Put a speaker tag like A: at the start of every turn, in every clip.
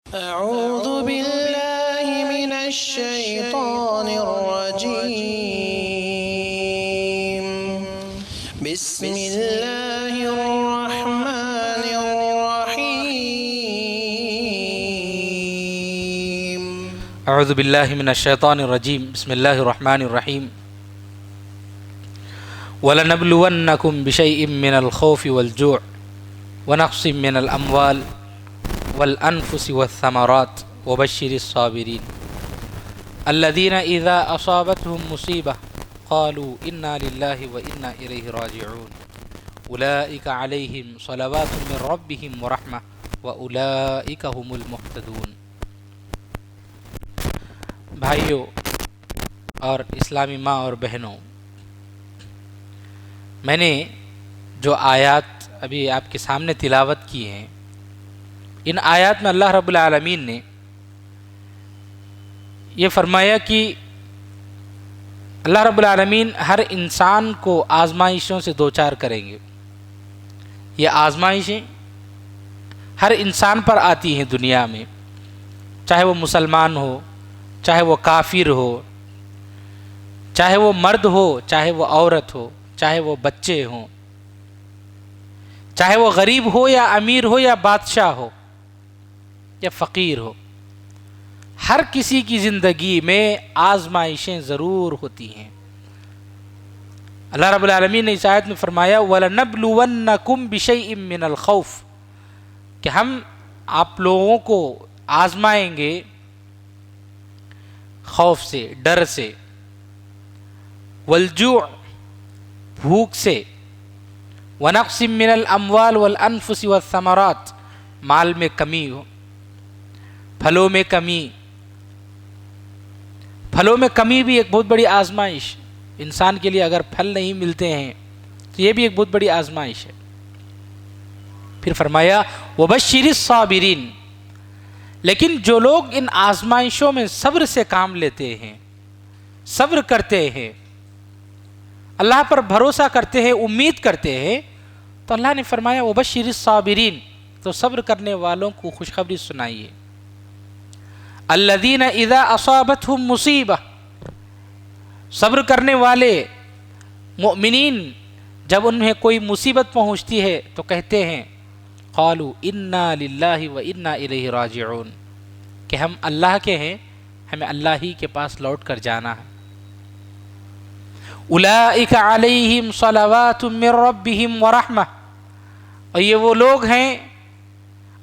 A: أعوذ بالله من الشيطان الرجيم بسم الله الرحمن الرحيم
B: اعوذ باللہ من الشیطان الرجیم بسم اللہ الرحمن الرحیم وَلَنَبْلُوَنَّكُمْ بِشَيْءٍ مِّنَ الْخَوْفِ وَالْجُوعِ وَنَقْصٍ مِّنَ الْأَمْوَالِ وَالْأَنفُسِ وَالثَّمَرَاتِ وَبَشِّرِ الصَّابِرِينَ الَّذِينَ إِذَا أَصَابَتْهُمْ مُصِيبَةٌ قَالُوا إِنَّا لِلَّهِ وَإِنَّا إِلَيْهِ راجعون أُولَئِكَ عَلَيْهِمْ صَلَوَاتٌ مِّن رَّبِّهِمْ وَرَحْمَةٌ وَأُولَئِكَ هُمُ الْمُهْتَدُونَ۔ بھائیوں اور اسلامی ماں اور بہنوں، میں نے جو آیات ابھی آپ کے سامنے تلاوت کی ہیں، ان آیات میں اللہ رب العالمین نے یہ فرمایا کہ اللہ رب العالمین ہر انسان کو آزمائشوں سے دوچار کریں گے۔ یہ آزمائشیں ہر انسان پر آتی ہیں دنیا میں، چاہے وہ مسلمان ہو، چاہے وہ کافر ہو، چاہے وہ مرد ہو، چاہے وہ عورت ہو، چاہے وہ بچے ہوں، چاہے وہ غریب ہو یا امیر ہو یا بادشاہ ہو یا فقیر ہو، ہر کسی کی زندگی میں آزمائشیں ضرور ہوتی ہیں۔ اللہ رب العالمین نے اس آیت میں فرمایا وَلَنَبْلُوَنَّكُمْ بِشَيْءٍ مِّنَ الْخَوْفِ کہ ہم آپ لوگوں کو آزمائیں گے خوف سے، ڈر سے، والجوع بھوک سے، ونقص من الاموال والانفس والثمرات مال میں کمی ہو، پھلوں میں کمی۔ پھلوں میں کمی بھی ایک بہت بڑی آزمائش انسان کے لیے، اگر پھل نہیں ملتے ہیں تو یہ بھی ایک بہت بڑی آزمائش ہے۔ پھر فرمایا وبشر الصابرین، لیکن جو لوگ ان آزمائشوں میں صبر سے کام لیتے ہیں، صبر کرتے ہیں، اللہ پر بھروسہ کرتے ہیں، امید کرتے ہیں، تو اللہ نے فرمایا وبشر الصابرین، تو صبر کرنے والوں کو خوشخبری سنائیے۔ الذین اذا اصابتہم مصیبہ، صبر کرنے والے مؤمنین جب انہیں کوئی مصیبت پہنچتی ہے تو کہتے ہیں قالوا انا للہ وانا الیہ راجعون کہ ہم اللہ کے ہیں، ہمیں اللہ ہی کے پاس لوٹ کر جانا ہے۔ اولئک علیہم صلوات من ربہم ورحمہ، اور یہ وہ لوگ ہیں،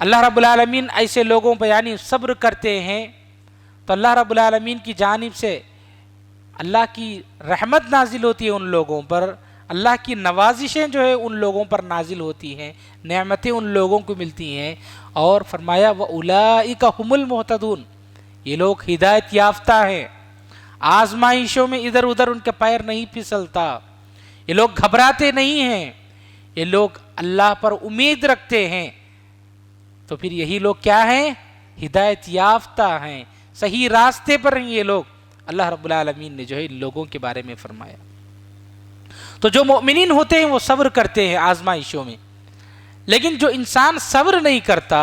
B: اللہ رب العالمین ایسے لوگوں پہ یعنی صبر کرتے ہیں تو اللہ رب العالمین کی جانب سے اللہ کی رحمت نازل ہوتی ہے ان لوگوں پر، اللہ کی نوازشیں جو ہے ان لوگوں پر نازل ہوتی ہیں، نعمتیں ان لوگوں کو ملتی ہیں، اور فرمایا وَأُولَئِكَ هُمُ الْمُهْتَدُونَ، یہ لوگ ہدایت یافتہ ہیں، آزمائشوں میں ادھر ادھر ان کے پیر نہیں پھسلتا، یہ لوگ گھبراتے نہیں ہیں، یہ لوگ اللہ پر امید رکھتے ہیں، تو پھر یہی لوگ کیا ہیں؟ ہدایت یافتہ ہیں، صحیح راستے پر ہیں یہ لوگ۔ اللہ رب العالمین نے جو ہے ان لوگوں کے بارے میں فرمایا۔ تو جو مؤمنین ہوتے ہیں وہ صبر کرتے ہیں آزمائشوں میں، لیکن جو انسان صبر نہیں کرتا،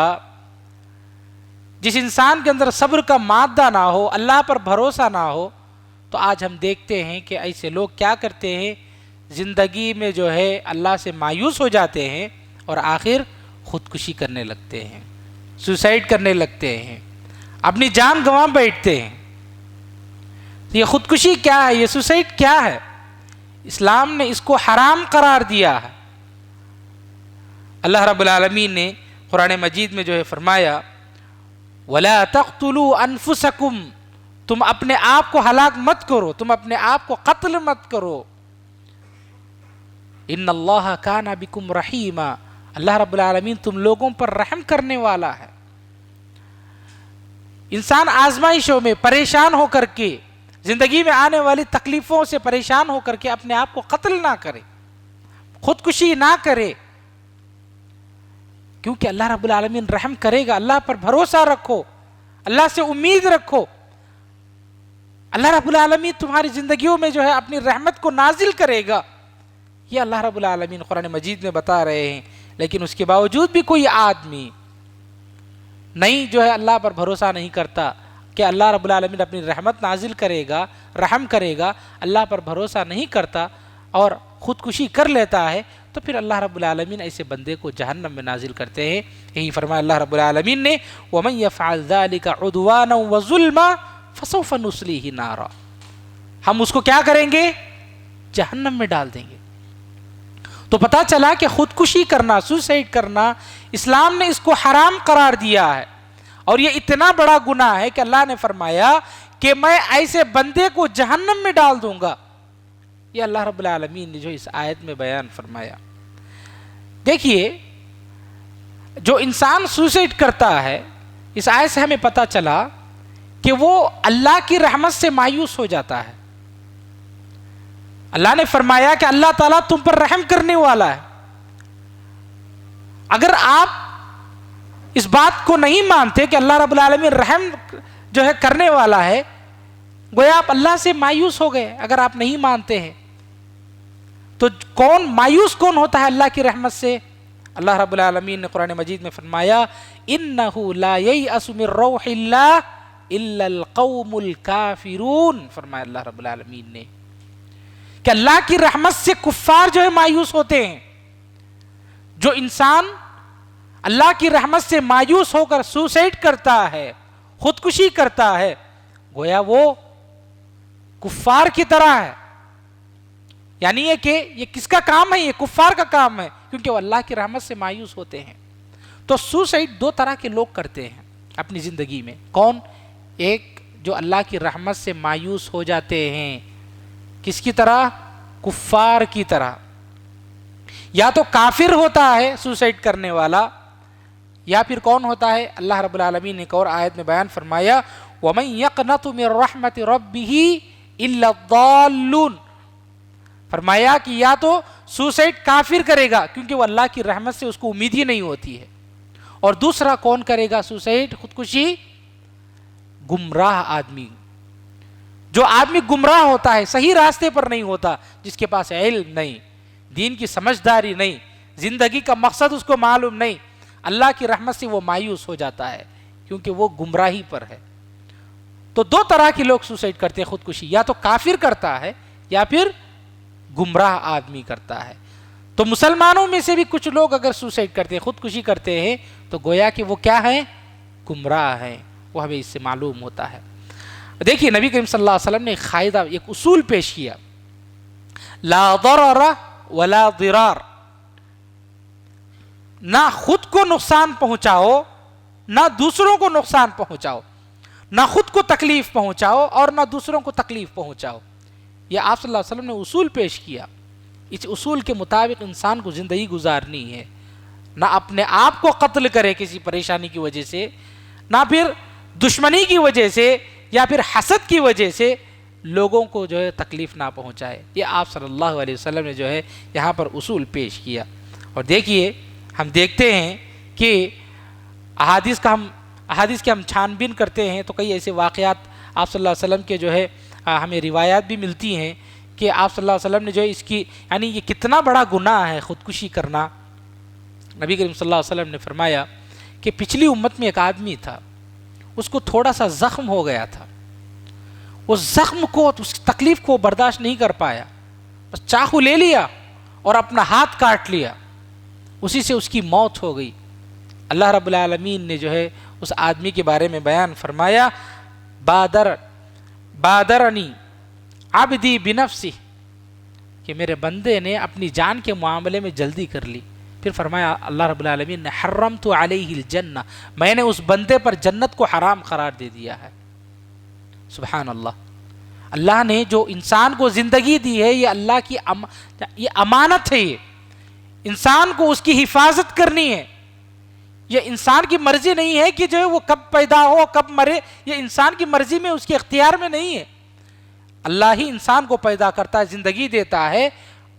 B: جس انسان کے اندر صبر کا مادہ نہ ہو، اللہ پر بھروسہ نہ ہو، تو آج ہم دیکھتے ہیں کہ ایسے لوگ کیا کرتے ہیں، زندگی میں جو ہے اللہ سے مایوس ہو جاتے ہیں اور آخر خودکشی کرنے لگتے ہیں، سوسائڈ کرنے لگتے ہیں، اپنی جان گنوا بیٹھتے ہیں۔ یہ خودکشی کیا ہے؟ یہ سوسائڈ کیا ہے؟ اسلام نے اس کو حرام قرار دیا ہے۔ اللہ رب العالمین نے قرآن مجید میں جو ہے فرمایا وَلَا تَقْتُلُوا أَنفُسَكُمْ، تم اپنے آپ کو ہلاک مت کرو، تم اپنے آپ کو قتل مت کرو، ان اللہ کان بکم رحیما، اللہ رب العالمین تم لوگوں پر رحم کرنے والا ہے۔ انسان آزمائشوں میں پریشان ہو کر کے، زندگی میں آنے والی تکلیفوں سے پریشان ہو کر کے اپنے آپ کو قتل نہ کرے، خودکشی نہ کرے، کیونکہ اللہ رب العالمین رحم کرے گا۔ اللہ پر بھروسہ رکھو، اللہ سے امید رکھو، اللہ رب العالمین تمہاری زندگیوں میں جو ہے اپنی رحمت کو نازل کرے گا۔ یہ اللہ رب العالمین قرآن مجید میں بتا رہے ہیں، لیکن اس کے باوجود بھی کوئی آدمی نہیں جو ہے اللہ پر بھروسہ نہیں کرتا کہ اللہ رب العالمین اپنی رحمت نازل کرے گا، رحم کرے گا، اللہ پر بھروسہ نہیں کرتا اور خودکشی کر لیتا ہے، تو پھر اللہ رب العالمین ایسے بندے کو جہنم میں نازل کرتے ہیں۔ یہی فرمایا اللہ رب العالمین نے وَمَن يَفْعَلْ ذَلِكَ عُدْوَانًا وَظُلْمًا فَسَوْفَ نُصْلِيهِ نَارًا، ہم اس کو کیا کریں گے؟ جہنم میں ڈال دیں گے۔ تو پتہ چلا کہ خودکشی کرنا، سوسائڈ کرنا، اسلام نے اس کو حرام قرار دیا ہے، اور یہ اتنا بڑا گناہ ہے کہ اللہ نے فرمایا کہ میں ایسے بندے کو جہنم میں ڈال دوں گا۔ یہ اللہ رب العالمین نے جو اس آیت میں بیان فرمایا۔ دیکھیے، جو انسان سوسائڈ کرتا ہے، اس آیت سے ہمیں پتہ چلا کہ وہ اللہ کی رحمت سے مایوس ہو جاتا ہے۔ اللہ نے فرمایا کہ اللہ تعالیٰ تم پر رحم کرنے والا ہے۔ اگر آپ اس بات کو نہیں مانتے کہ اللہ رب العالمین رحم جو ہے کرنے والا ہے، گویا آپ اللہ سے مایوس ہو گئے۔ اگر آپ نہیں مانتے ہیں تو مایوس کون ہوتا ہے اللہ کی رحمت سے؟ اللہ رب العالمین نے قرآن مجید میں فرمایا اِنَّهُ لَا يَيْأَسُ مِن رَوْحِ اللَّهِ إِلَّا الْقَوْمُ الْكَافِرُونَ، فرمایا اللہ رب العالمین نے کہ اللہ کی رحمت سے کفار جو ہے مایوس ہوتے ہیں۔ جو انسان اللہ کی رحمت سے مایوس ہو کر سوسائڈ کرتا ہے، خودکشی کرتا ہے، گویا وہ کفار کی طرح ہے۔ یعنی یہ کہ یہ کس کا کام ہے؟ یہ کفار کا کام ہے، کیونکہ وہ اللہ کی رحمت سے مایوس ہوتے ہیں۔ تو سوسائڈ دو طرح کے لوگ کرتے ہیں اپنی زندگی میں۔ کون؟ ایک جو اللہ کی رحمت سے مایوس ہو جاتے ہیں، کس کی طرح؟ کفار کی طرح۔ یا تو کافر ہوتا ہے سوسائڈ کرنے والا، یا پھر کون ہوتا ہے؟ اللہ رب العالمین نے ایک اور آیت میں بیان فرمایا وَمَن يَقْنَطُ مِن رَحْمَةِ رَبِّهِ إِلَّا الضَّالُّونَ، فرمایا کہ یا تو سوسائڈ کافر کرے گا کیونکہ وہ اللہ کی رحمت سے اس کو امید ہی نہیں ہوتی ہے، اور دوسرا کون کرے گا سوسائڈ، خودکشی؟ گمراہ آدمی۔ جو آدمی گمراہ ہوتا ہے، صحیح راستے پر نہیں ہوتا، جس کے پاس علم نہیں، دین کی سمجھداری نہیں، زندگی کا مقصد اس کو معلوم نہیں، اللہ کی رحمت سے وہ مایوس ہو جاتا ہے کیونکہ وہ گمراہی پر ہے۔ تو دو طرح کے لوگ سوسائڈ کرتے ہیں خودکشی، یا تو کافر کرتا ہے یا پھر گمراہ آدمی کرتا ہے۔ تو مسلمانوں میں سے بھی کچھ لوگ اگر سوسائڈ کرتے ہیں، خودکشی کرتے ہیں، تو گویا کہ وہ کیا ہیں؟ گمراہ ہیں، وہ ہمیں اس سے معلوم ہوتا ہے۔ دیکھیے نبی کریم صلی اللہ علیہ وسلم نے ایک قاعدہ، ایک اصول پیش کیا، لا ضرر ولا ضرار، نہ خود کو نقصان پہنچاؤ نہ دوسروں کو نقصان پہنچاؤ، نہ خود کو تکلیف پہنچاؤ اور نہ دوسروں کو تکلیف پہنچاؤ۔ یہ آپ صلی اللہ علیہ وسلم نے اصول پیش کیا۔ اس اصول کے مطابق انسان کو زندگی گزارنی ہے، نہ اپنے آپ کو قتل کرے کسی پریشانی کی وجہ سے، نہ پھر دشمنی کی وجہ سے یا پھر حسد کی وجہ سے لوگوں کو جو ہے تکلیف نہ پہنچائے۔ یہ آپ صلی اللہ علیہ وسلم نے جو ہے یہاں پر اصول پیش کیا۔ اور دیکھیے ہم دیکھتے ہیں کہ احادیث کی ہم چھان بین کرتے ہیں تو کئی ایسے واقعات آپ صلی اللہ علیہ وسلم کے جو ہے ہمیں روایات بھی ملتی ہیں کہ آپ صلی اللہ علیہ وسلم نے جو ہے اس کی، یعنی یہ کتنا بڑا گناہ ہے خودکشی کرنا۔ نبی کریم صلی اللہ علیہ وسلم نے فرمایا کہ پچھلی امت میں ایک آدمی تھا، اس کو تھوڑا سا زخم ہو گیا تھا، اس زخم کو، اس تکلیف کو برداشت نہیں کر پایا، بس چاقو لے لیا اور اپنا ہاتھ کاٹ لیا، اسی سے اس کی موت ہو گئی۔ اللہ رب العالمین نے جو ہے اس آدمی کے بارے میں بیان فرمایا بادرنی عبدی بنفسی، کہ میرے بندے نے اپنی جان کے معاملے میں جلدی کر لی۔ پھر فرمایا اللہ رب العالمین نے حرمت علیہ الجنہ، میں نے اس بندے پر جنت کو حرام قرار دے دیا ہے۔ سبحان اللہ، اللہ نے جو انسان کو زندگی دی ہے یہ اللہ کی یہ امانت ہے، یہ انسان کو اس کی حفاظت کرنی ہے۔ یہ انسان کی مرضی نہیں ہے کہ جو ہے وہ کب پیدا ہو کب مرے، یہ انسان کی مرضی میں، اس کے اختیار میں نہیں ہے۔ اللہ ہی انسان کو پیدا کرتا ہے، زندگی دیتا ہے،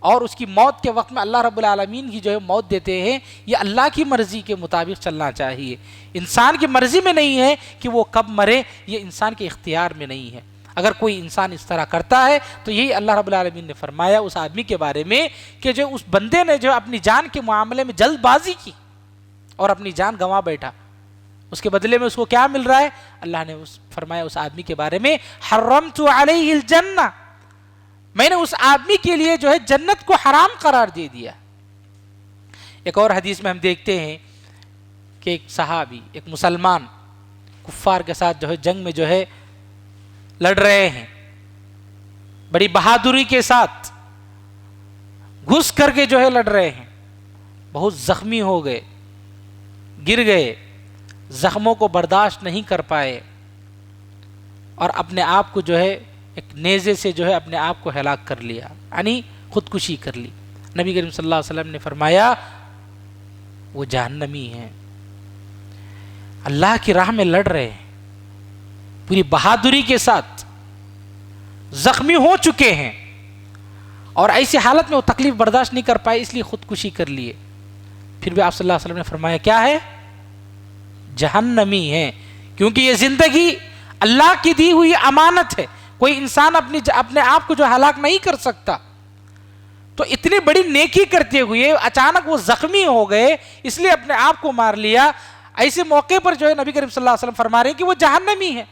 B: اور اس کی موت کے وقت میں اللہ رب العالمین کی جو ہے موت دیتے ہیں۔ یہ اللہ کی مرضی کے مطابق چلنا چاہیے، انسان کی مرضی میں نہیں ہے کہ وہ کب مرے، یہ انسان کے اختیار میں نہیں ہے۔ اگر کوئی انسان اس طرح کرتا ہے تو یہی اللہ رب العالمین نے فرمایا اس آدمی کے بارے میں کہ جو اس بندے نے جو اپنی جان کے معاملے میں جلد بازی کی اور اپنی جان گنوا بیٹھا۔ اس کے بدلے میں اس کو کیا مل رہا ہے؟ اللہ نے فرمایا اس آدمی کے بارے میں حرمت علیہ الجنہ، میں نے اس آدمی کے لیے جو ہے جنت کو حرام قرار دے دیا۔ ایک اور حدیث میں ہم دیکھتے ہیں کہ ایک صحابی، ایک مسلمان کفار کے ساتھ جو ہے جنگ میں جو ہے لڑ رہے ہیں، بڑی بہادری کے ساتھ گھس کر کے جو ہے لڑ رہے ہیں، بہت زخمی ہو گئے، گر گئے، زخموں کو برداشت نہیں کر پائے اور اپنے آپ کو جو ہے ایک نیزے سے جو ہے اپنے آپ کو ہلاک کر لیا، یعنی خودکشی کر لی۔ نبی کریم صلی اللہ علیہ وسلم نے فرمایا وہ جہنمی ہیں، اللہ کی راہ میں لڑ رہے ہیں، پوری بہادری کے ساتھ زخمی ہو چکے ہیں اور ایسی حالت میں وہ تکلیف برداشت نہیں کر پائے، اس لیے خودکشی کر لیے۔ پھر بھی آپ صلی اللہ علیہ وسلم نے فرمایا کیا ہے؟ جہنمی ہیں، کیونکہ یہ زندگی اللہ کی دی ہوئی امانت ہے، کوئی انسان اپنے آپ کو جو ہلاک نہیں کر سکتا، تو اتنی بڑی نیکی کرتے ہوئے اچانک وہ زخمی ہو گئے، اس لیے اپنے آپ کو مار لیا۔ ایسے موقع پر جو ہے نبی کریم صلی اللہ علیہ وسلم فرما رہے ہیں کہ وہ جہنمی ہے۔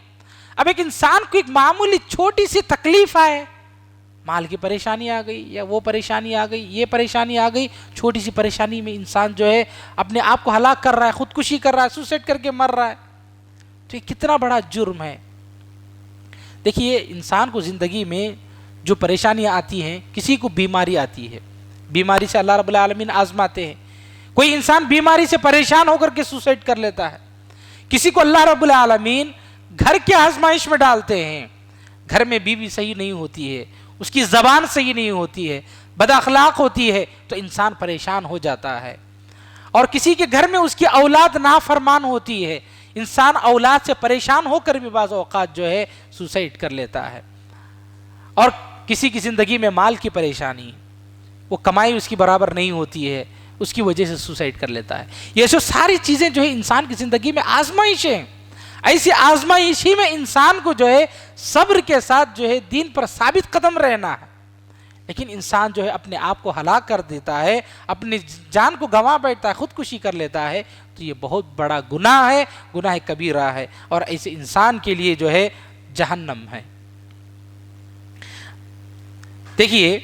B: اب ایک انسان کو ایک معمولی چھوٹی سی تکلیف آئے، مال کی پریشانی آ گئی یا وہ پریشانی آ گئی، یہ پریشانی آ گئی، چھوٹی سی پریشانی میں انسان جو ہے اپنے آپ کو ہلاک کر رہا ہے، خودکشی کر رہا ہے، سوسائڈ کر کے مر رہا ہے، تو یہ کتنا بڑا جرم ہے۔ دیکھیے انسان کو زندگی میں جو پریشانیاں آتی ہیں، کسی کو بیماری آتی ہے، بیماری سے اللہ رب العالمین آزماتے ہیں، کوئی انسان بیماری سے پریشان ہو کر کے سوسائڈ کر لیتا ہے، کسی کو اللہ رب العالمین گھر کے آزمائش میں ڈالتے ہیں، گھر میں بیوی صحیح نہیں ہوتی ہے، اس کی زبان صحیح نہیں ہوتی ہے، بد اخلاق ہوتی ہے، تو انسان پریشان ہو جاتا ہے، اور کسی کے گھر میں اس کی اولاد نافرمان ہوتی ہے، انسان اولاد سے پریشان ہو کر بھی بعض اوقات جو ہے سوسائڈ کر لیتا ہے، اور کسی کی زندگی میں مال کی پریشانی، وہ کمائی اس کی برابر نہیں ہوتی ہے، اس کی وجہ سے سوسائڈ کر لیتا ہے۔ یہ جو ساری چیزیں جو ہے انسان کی زندگی میں آزمائش ہیں، ایسی آزمائش ہی میں انسان کو جو ہے صبر کے ساتھ جو ہے دین پر ثابت قدم رہنا ہے، لیکن انسان جو ہے اپنے آپ کو ہلاک کر دیتا ہے، اپنی جان کو گنوا بیٹھتا ہے، خودکشی کر لیتا ہے، تو یہ بہت بڑا گناہ ہے، گناہ کبیرہ ہے، اور ایسے انسان کے لیے جو ہے جہنم ہے۔ دیکھیے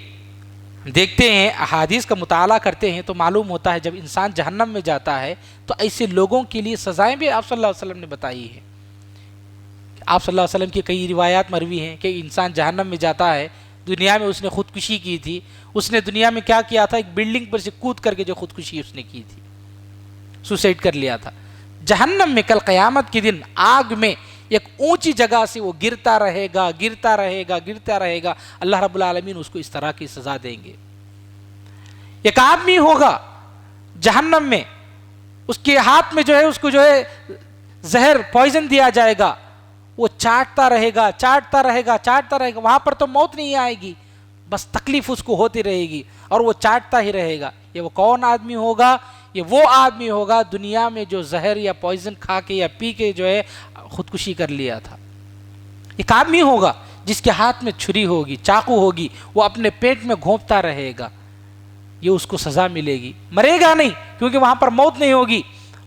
B: دیکھتے ہیں، احادیث کا مطالعہ کرتے ہیں تو معلوم ہوتا ہے جب انسان جہنم میں جاتا ہے تو ایسے لوگوں کے لیے سزائیں بھی آپ صلی اللہ علیہ وسلم نے بتائی ہیں۔ آپ صلی اللہ علیہ وسلم کی کئی روایات مروی ہیں کہ انسان جہنم میں جاتا ہے، دنیا میں اس نے خودکشی کی تھی، اس نے دنیا میں کیا کیا تھا؟ ایک بلڈنگ پر سے کود کر کے جو خودکشی اس نے کی تھی، سوسائڈ کر لیا تھا۔ جہنم میں کل قیامت کے دن آگ میں ایک اونچی جگہ سے وہ گرتا رہے گا، گرتا رہے گا، گرتا رہے گا، اللہ رب العالمین اس کو اس طرح کی سزا دیں گے۔ ایک آدمی ہوگا جہنم میں، اس کے ہاتھ میں جو ہے اس کو جو ہے زہر پوائزن دیا جائے گا، وہ چاٹتا رہے گا، چاٹتا رہے گا، چاٹتا رہے گا، وہاں پر تو موت نہیں آئے گی، بس تکلیف اس کو ہوتی رہے گی اور وہ چاٹتا ہی رہے گا۔ یہ وہ کون آدمی ہوگا؟ یہ وہ آدمی ہوگا دنیا میں جو زہر یا پوائزن کھا کے یا پی کے جو ہے خودکشی کر لیا تھا۔ ایک آدمی ہوگا جس کے ہاتھ میں چھری ہوگی، چاقو ہوگی، وہ اپنے پیٹ میں گھونپتا رہے گا، یہ اس کو سزا ملے گی، مرے گا نہیں کیونکہ وہاں پر موت نہیں ہوگی،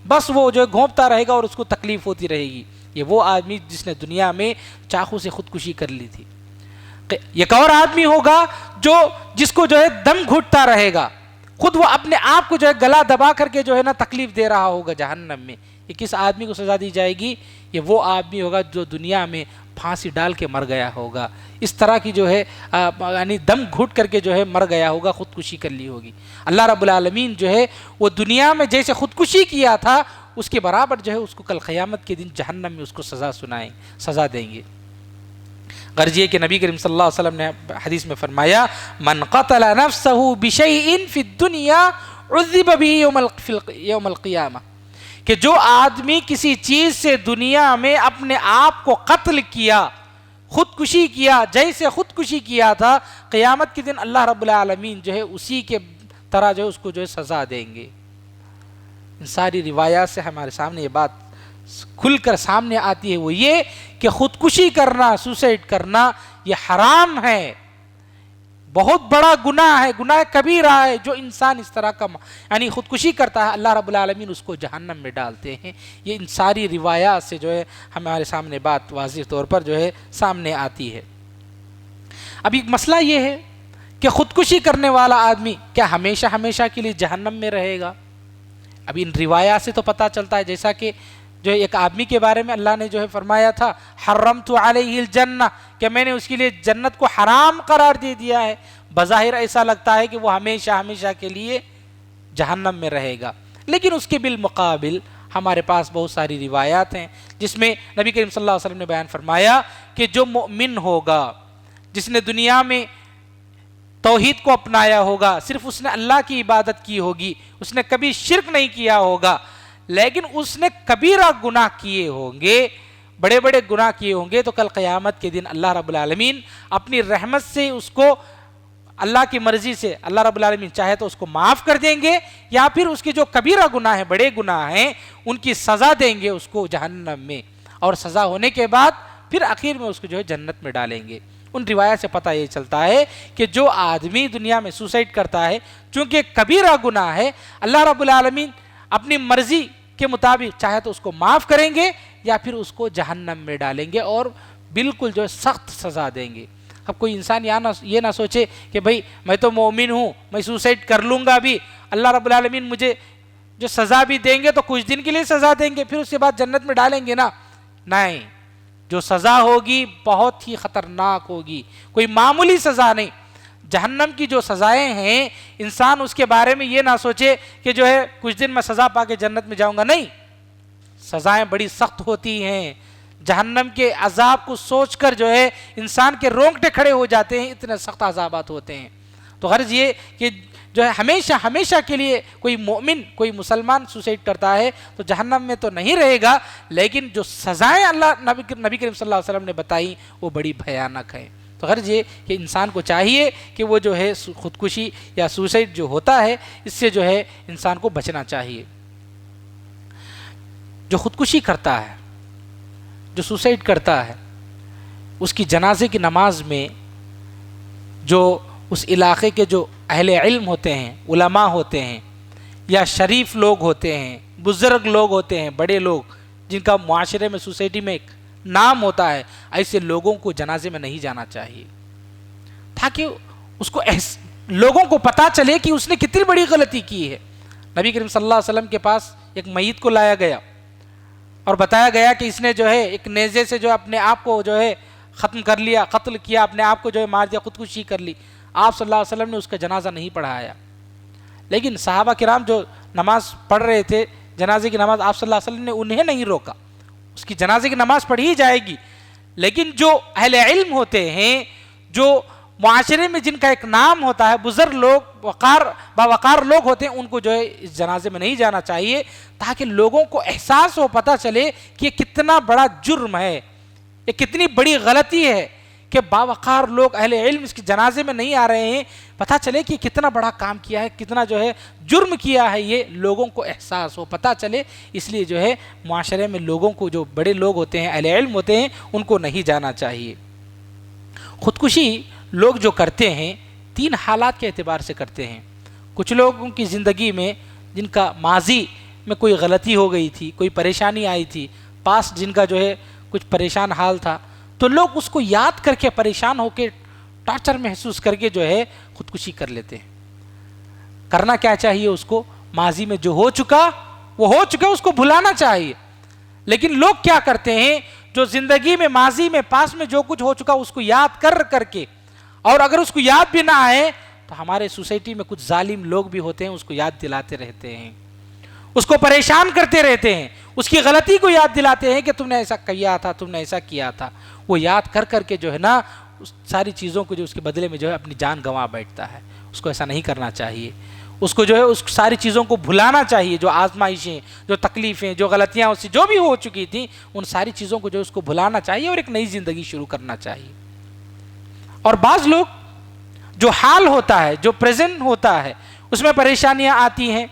B: بس وہ جو ہے گھونپتا رہے گا اور اس کو تکلیف ہوتی رہے گی۔ یہ وہ آدمی جس نے دنیا میں چاقو سے خودکشی کر لی تھی۔ ایک اور آدمی ہوگا جس کو جو ہے دم گھٹتا رہے گا، خود وہ اپنے آپ کو جو ہے گلا دبا کر کے جو ہے نا تکلیف دے رہا ہوگا جہنم میں۔ یہ کس آدمی کو سزا دی جائے گی؟ یہ وہ آدمی ہوگا جو دنیا میں پھانسی ڈال کے مر گیا ہوگا، اس طرح کی جو ہے یعنی دم گھٹ کر کے جو ہے مر گیا ہوگا، خودکشی کر لی ہوگی۔ اللہ رب العالمین جو ہے وہ دنیا میں جیسے خودکشی کیا تھا اس کے برابر جو ہے اس کو کل قیامت کے دن جہنم میں اس کو سزا دیں گے۔ غرض یہ کہ نبی کریم صلی اللہ علیہ وسلم نے حدیث میں فرمایا من قتل نفسه بشيء في الدنيا عذب به يوم القيامة، کہ جو آدمی کسی چیز سے دنیا میں اپنے آپ کو قتل کیا، خودکشی کیا، جیسے خودکشی کیا تھا، قیامت کے دن اللہ رب العالمین جو ہے اسی کے طرح جو ہے اس کو جو ہے سزا دیں گے۔ ان ساری روایات سے ہمارے سامنے یہ بات کھل کر سامنے آتی ہے، وہ یہ کہ خودکشی کرنا، سوسائڈ کرنا یہ حرام ہے، بہت بڑا گناہ ہے، گناہ کبیرہ ہے جو انسان اس طرح کا یعنی خودکشی کرتا ہے، اللہ رب العالمین اس کو جہنم میں ڈالتے ہیں۔ یہ ان ساری روایات سے جو ہے ہمارے سامنے بات واضح طور پر جو ہے سامنے آتی ہے۔ اب ایک مسئلہ یہ ہے کہ خودکشی کرنے والا آدمی کیا ہمیشہ ہمیشہ کے لیے جہنم میں رہے گا؟ اب ان روایات سے تو پتہ چلتا ہے، جیسا کہ جو ایک آدمی کے بارے میں اللہ نے جو ہے فرمایا تھا حرمت علیہ الجنہ، کہ میں نے اس کے لیے جنت کو حرام قرار دے دیا ہے، بظاہر ایسا لگتا ہے کہ وہ ہمیشہ ہمیشہ کے لیے جہنم میں رہے گا، لیکن اس کے بالمقابل ہمارے پاس بہت ساری روایات ہیں جس میں نبی کریم صلی اللہ علیہ وسلم نے بیان فرمایا کہ جو مؤمن ہوگا، جس نے دنیا میں توحید کو اپنایا ہوگا، صرف اس نے اللہ کی عبادت کی ہوگی، اس نے کبھی شرک نہیں کیا ہوگا، لیکن اس نے کبیرہ گناہ کیے ہوں گے، بڑے بڑے گناہ کیے ہوں گے، تو کل قیامت کے دن اللہ رب العالمین اپنی رحمت سے اس کو، اللہ کی مرضی سے اللہ رب العالمین چاہے تو اس کو معاف کر دیں گے، یا پھر اس کے جو کبیرہ گناہ ہیں، بڑے گناہ ہیں، ان کی سزا دیں گے اس کو جہنم میں، اور سزا ہونے کے بعد پھر آخر میں اس کو جو ہے جنت میں ڈالیں گے۔ ان روایات سے پتہ یہ چلتا ہے کہ جو آدمی دنیا میں سوسائڈ کرتا ہے، چونکہ کبیرہ گناہ ہے، اللہ رب العالمین اپنی مرضی کے مطابق چاہے تو اس کو معاف کریں گے یا پھر اس کو جہنم میں ڈالیں گے اور بالکل جو ہے سخت سزا دیں گے۔ اب کوئی انسان یہ نہ سوچے کہ بھئی میں تو مومن ہوں، میں سوسائڈ کر لوں گا بھی، اللہ رب العالمین مجھے جو سزا بھی دیں گے تو کچھ دن کے لیے سزا دیں گے، پھر اس کے بعد جنت میں ڈالیں گے نا۔ نہیں، جو سزا ہوگی بہت ہی خطرناک ہوگی، کوئی معمولی سزا نہیں۔ جہنم کی جو سزائیں ہیں، انسان اس کے بارے میں یہ نہ سوچے کہ جو ہے کچھ دن میں سزا پا کے جنت میں جاؤں گا، نہیں، سزائیں بڑی سخت ہوتی ہیں۔ جہنم کے عذاب کو سوچ کر جو ہے انسان کے رونگٹے کھڑے ہو جاتے ہیں، اتنے سخت عذابات ہوتے ہیں۔ تو غرض یہ کہ جو ہے ہمیشہ ہمیشہ کے لیے کوئی مومن، کوئی مسلمان سوسائڈ کرتا ہے تو جہنم میں تو نہیں رہے گا، لیکن جو سزائیں نبی کریم صلی اللہ علیہ وسلم نے بتائی وہ بڑی بھیانک ہیں۔ تو غرض یہ کہ انسان کو چاہیے کہ وہ جو ہے خودکشی یا سوسائڈ جو ہوتا ہے اس سے جو ہے انسان کو بچنا چاہیے۔ جو خودکشی کرتا ہے، جو سوسائڈ کرتا ہے، اس کی جنازے کی نماز میں جو اس علاقے کے جو اہل علم ہوتے ہیں، علماء ہوتے ہیں، یا شریف لوگ ہوتے ہیں، بزرگ لوگ ہوتے ہیں، بڑے لوگ جن کا معاشرے میں، سوسائٹی میں ایک نام ہوتا ہے، ایسے لوگوں کو جنازے میں نہیں جانا چاہیے، تاکہ اس کو لوگوں کو پتہ چلے کہ اس نے کتنی بڑی غلطی کی ہے۔ نبی کریم صلی اللہ علیہ وسلم کے پاس ایک میت کو لایا گیا اور بتایا گیا کہ اس نے جو ہے ایک نیزے سے جو اپنے آپ کو جو ہے ختم کر لیا، قتل کیا، اپنے آپ کو جو ہے مار دیا، خودکشی کر لی۔ آپ صلی اللہ علیہ وسلم نے اس کا جنازہ نہیں پڑھایا، لیکن صحابہ کرام جو نماز پڑھ رہے تھے، جنازے کی نماز، آپ صلی اللہ علیہ وسلم نے انہیں نہیں روکا، اس کی جنازے کی نماز پڑھی جائے گی، لیکن جو اہل علم ہوتے ہیں، جو معاشرے میں جن کا ایک نام ہوتا ہے، بزرگ لوگ، باوقار لوگ ہوتے ہیں، ان کو جو ہے اس جنازے میں نہیں جانا چاہیے، تاکہ لوگوں کو احساس ہو، پتہ چلے کہ یہ کتنا بڑا جرم ہے، یہ کتنی بڑی غلطی ہے کہ باوقار لوگ اہل علم اس کی جنازے میں نہیں آ رہے ہیں، پتہ چلے کہ کتنا بڑا کام کیا ہے، کتنا جو ہے جرم کیا ہے، یہ لوگوں کو احساس ہو، پتہ چلے۔ اس لیے جو ہے معاشرے میں لوگوں کو، جو بڑے لوگ ہوتے ہیں، اہل علم ہوتے ہیں، ان کو نہیں جانا چاہیے۔ خودکشی لوگ جو کرتے ہیں 3 حالات کے اعتبار سے کرتے ہیں۔ کچھ لوگوں کی زندگی میں جن کا ماضی میں کوئی غلطی ہو گئی تھی، کوئی پریشانی آئی تھی، پاس جن کا جو ہے کچھ پریشان حال تھا، تو لوگ اس کو یاد کر کے، پریشان ہو کے، ٹارچر محسوس کر کے جو ہے خودکشی کر لیتے ہیں۔ کرنا کیا چاہیے اس کو؟ ماضی میں جو ہو چکا وہ ہو چکا، اس کو بھلانا چاہیے۔ لیکن لوگ کیا کرتے ہیں، جو زندگی میں، ماضی میں، پاس میں جو کچھ ہو چکا اس کو یاد کر کے، اور اگر اس کو یاد بھی نہ آئے تو ہمارے سوسائٹی میں کچھ ظالم لوگ بھی ہوتے ہیں، اس کو یاد دلاتے رہتے ہیں، اس کو پریشان کرتے رہتے ہیں، اس کی غلطی کو یاد دلاتے ہیں کہ تم نے ایسا کیا تھا، تم نے ایسا کیا تھا۔ وہ یاد کر کے جو ہے نا اس ساری چیزوں کو جو اس کے بدلے میں جو ہے اپنی جان گنوا بیٹھتا ہے۔ اس کو ایسا نہیں کرنا چاہیے، اس کو جو ہے اس ساری چیزوں کو بھلانا چاہیے، جو آزمائشیں، جو تکلیفیں، جو غلطیاں اس سے جو بھی ہو چکی تھیں، ان ساری چیزوں کو جو اس کو بھلانا چاہیے اور ایک نئی زندگی شروع کرنا چاہیے۔ اور بعض لوگ جو حال ہوتا ہے، جو پریزنٹ ہوتا ہے، اس میں پریشانیاں آتی ہیں،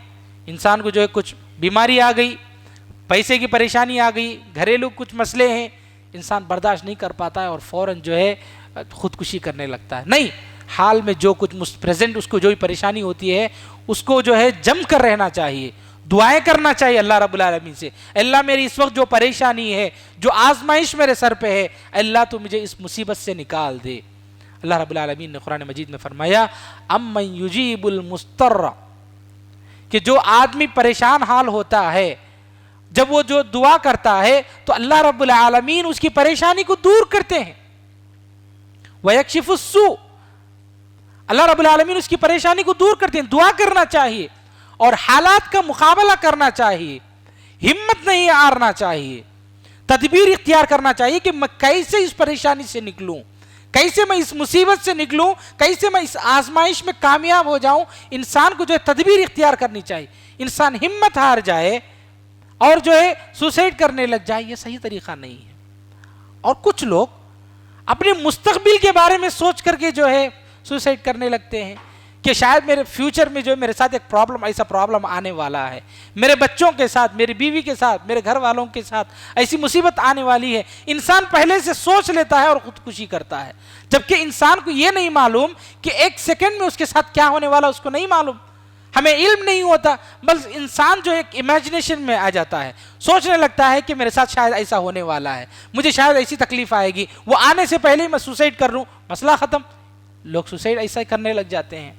B: انسان کو جو ہے کچھ بیماری آ گئی، پیسے کی پریشانی آ گئی، گھریلو کچھ مسئلے ہیں، انسان برداشت نہیں کر پاتا ہے اور فوراً جو ہے خودکشی کرنے لگتا ہے۔ نہیں، حال میں جو کچھ پریزنٹ اس کو جو بھی پریشانی ہوتی ہے اس کو جو ہے جم کر رہنا چاہیے، دعائیں کرنا چاہیے اللہ رب العالمین سے، اللہ میری اس وقت جو پریشانی ہے، جو آزمائش میرے سر پہ ہے، اللہ تو مجھے اس مصیبت سے نکال دے۔ اللہ رب العالمین نے قرآن مجید میں فرمایا امن یجیب المضطر، کہ جو آدمی پریشان حال ہوتا ہے جب وہ جو دعا کرتا ہے تو اللہ رب العالمین اس کی پریشانی کو دور کرتے ہیں۔ وَيَكْشِفُ السُّوءَ، اللہ رب العالمین اس کی پریشانی کو دور کرتے ہیں۔ دعا کرنا چاہیے اور حالات کا مقابلہ کرنا چاہیے، ہمت نہیں ہارنا چاہیے، تدبیر اختیار کرنا چاہیے کہ میں کیسے اس پریشانی سے نکلوں، کیسے میں اس مصیبت سے نکلوں، کیسے میں اس آزمائش میں کامیاب ہو جاؤں۔ انسان کو جو ہے تدبیر اختیار کرنی چاہیے۔ انسان ہمت ہار جائے اور جو ہے سوسائڈ کرنے لگ جائے، یہ صحیح طریقہ نہیں ہے۔ اور کچھ لوگ اپنے مستقبل کے بارے میں سوچ کر کے جو ہے سوسائڈ کرنے لگتے ہیں کہ شاید میرے فیوچر میں جو ہے میرے ساتھ ایک ایسا پرابلم آنے والا ہے، میرے بچوں کے ساتھ، میری بیوی کے ساتھ، میرے گھر والوں کے ساتھ ایسی مصیبت آنے والی ہے۔ انسان پہلے سے سوچ لیتا ہے اور خودکشی کرتا ہے، جبکہ انسان کو یہ نہیں معلوم کہ ایک سیکنڈ میں اس کے ساتھ کیا ہونے والا، اس کو نہیں معلوم، ہمیں علم نہیں ہوتا، بس انسان جو ایک امیجنیشن میں آ جاتا ہے، سوچنے لگتا ہے کہ میرے ساتھ شاید ایسا ہونے والا ہے، مجھے شاید ایسی تکلیف آئے گی، وہ آنے سے پہلے ہی میں سوسائڈ کر لوں، مسئلہ ختم۔ لوگ سوسائڈ ایسا ہی کرنے لگ جاتے ہیں۔